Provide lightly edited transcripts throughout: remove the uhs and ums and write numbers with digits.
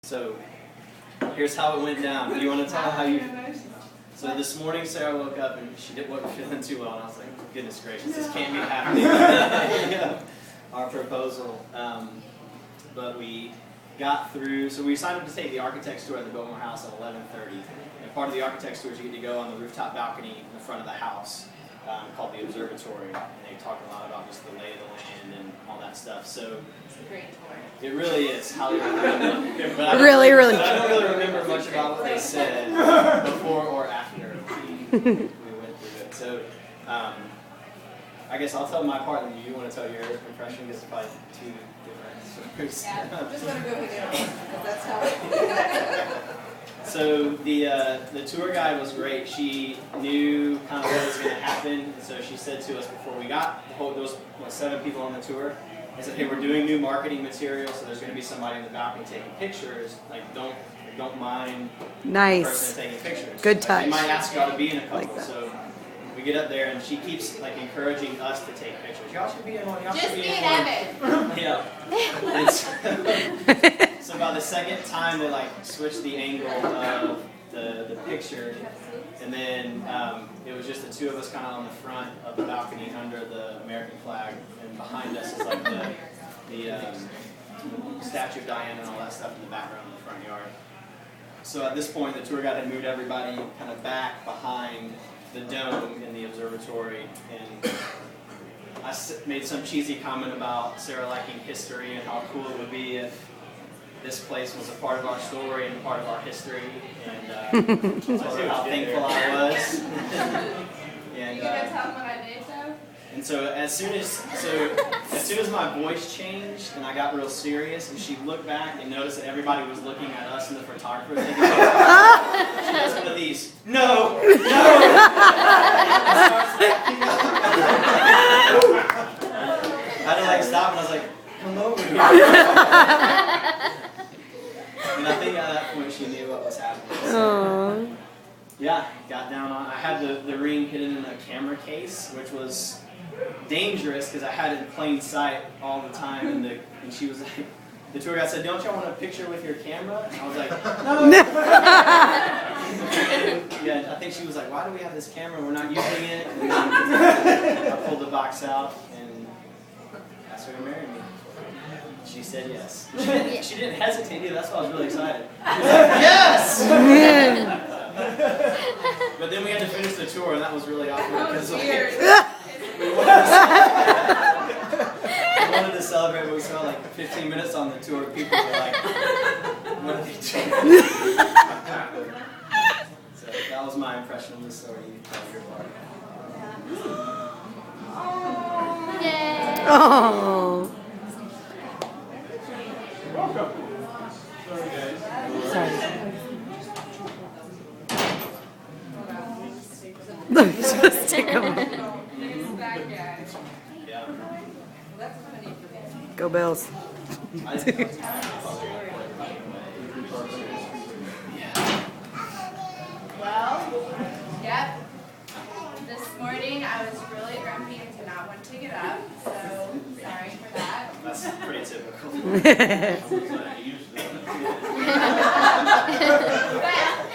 So here's how it went down. Do you want to tell how you? So this morning Sarah woke up and she wasn't feeling too well, and I was like, goodness gracious, this can't be happening. Our proposal, but we got through. So we signed up to take the architect's tour at the Biltmore House at 11:30. And part of the architect's tour is you get to go on the rooftop balcony in the front of the house, called the observatory, and they talk a lot about just the lay of the land and all that stuff. So it's a great tour. It really is. Highly recommend it. But Really. I don't really remember much about what they said before or after we went through it. So I guess I'll tell my part, and you want to tell your impression, because it's probably two different stories. Yeah, just want to go with it, because that's how. So the tour guide was great. She knew kind of what was going to happen, and so she said to us before we got there was 7 people on the tour. I said, hey, we're doing new marketing material, so there's going to be somebody in the balcony taking pictures. Like, don't mind the person taking pictures. Good touch. They might ask y'all to be in a couple. Like that. So we get up there, and she keeps like encouraging us to take pictures. Y'all should be in one. Y'all Just should be be in an one. Yeah. So by the second time, they like switched the angle of the picture, and then it was just the two of us kind of on the front of the balcony under the American flag, and behind us is like the statue of Diana and all that stuff in the background in the front yard. So at this point, the tour guide had moved everybody kind of back behind the dome in the observatory, and I made some cheesy comment about Sarah liking history and how cool it would be if this place was a part of our story and part of our history, and told her how thankful I was. And, you gonna tell them what I did though? And so as soon as my voice changed and I got real serious, and she looked back and noticed that everybody was looking at us and the photographer taking pictures, she does one of these. No. I had to like stop, and I was like, come over here. And I think at that point she knew what was happening. So, yeah, got down on. I had the ring hidden in a camera case, which was dangerous because I had it in plain sight all the time. And she was like, the tour guide said, "Don't y'all want a picture with your camera?" And I was like, "No." Yeah, I think she was like, "Why do we have this camera? We're not using it." And then I pulled the box out and asked her to marry me. She said yes. She didn't hesitate either. That's why I was really excited. She was like, yes! But then we had to finish the tour, and that was really awkward because we wanted to celebrate, but we spent like 15 minutes on the tour. People were like, "What are they doing?" So that was my impression of the story. You tell your part. Oh. Welcome. Sorry, guys. Just take them. Yeah. Go Bills. Well, yep. This morning I was really grumpy and did not want to get up, so sorry for that. That's pretty typical. But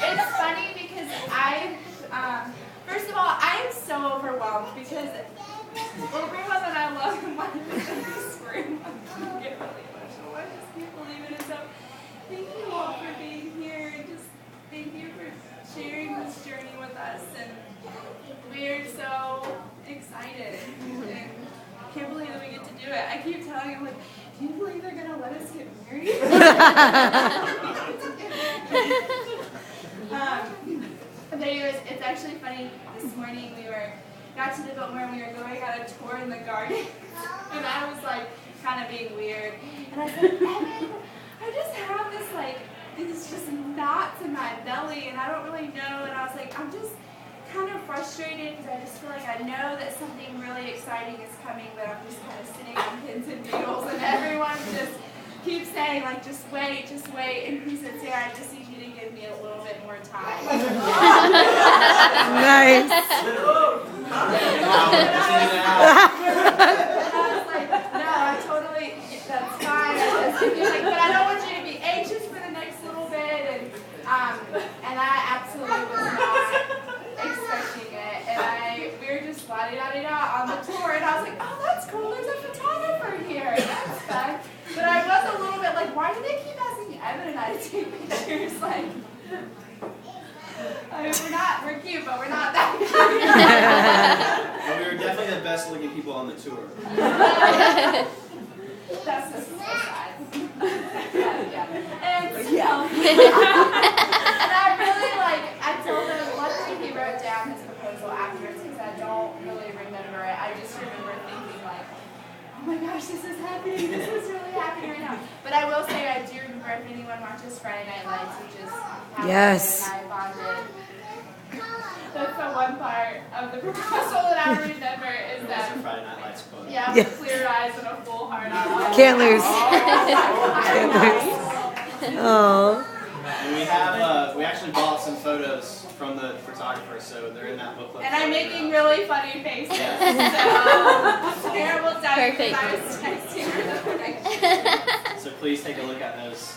it's funny because first of all, I am so overwhelmed because everyone that I love in this room, I get really emotional. I just can't believe it. And so thank you all for being here, and just thank you for sharing this journey with us. And we're so excited and can't believe that we get to do it. I keep telling him, like, do you believe they're gonna let us get married? But anyways, it's actually funny. This morning we got to the Biltmore and we were going on a tour in the garden, and I was like kind of being weird, and I said, "Evan, I just have this like these just knots in my belly, and I don't really know." And I was like, "I'm just kind of frustrated because I just feel like I know that something really exciting is coming, but I'm just kind of sitting on pins and needles, and everyone just keeps saying like, just wait, and he said, Sarah, I just need you to give me a little bit more time." Nice. And I was like, no, I totally, that's fine. He's like, but I don't want you to be anxious for the next And I absolutely was not expecting it. And we were just la-di-da-di-da on the tour, and I was like, oh, that's cool, there's a photographer here. That's fun. But I was a little bit like, why do they keep asking Evan and I to take pictures? Like, I mean, we're cute, but we're not that cute. Well, we were definitely the best looking people on the tour. That's just so sad. Yeah. And and I really I told him, luckily he wrote down his proposal afterwards because I don't really remember it. I just remember thinking oh my gosh, this is happening. This is really happening right now. But I will say I do remember if anyone watches Friday Night Lights, we just have Yes. and I bonded. That's the one part of the proposal that I remember is That's that a Friday Night Lights quote. yeah, Yeah. clear eyes and a full heart. I was Can't like, lose. Can't Oh. And we have we actually bought some photos from the photographer, so they're in that booklet. And I'm making really funny faces. Yeah. So terrible timing because Perfect. I was texting her the next day. So please take a look at those.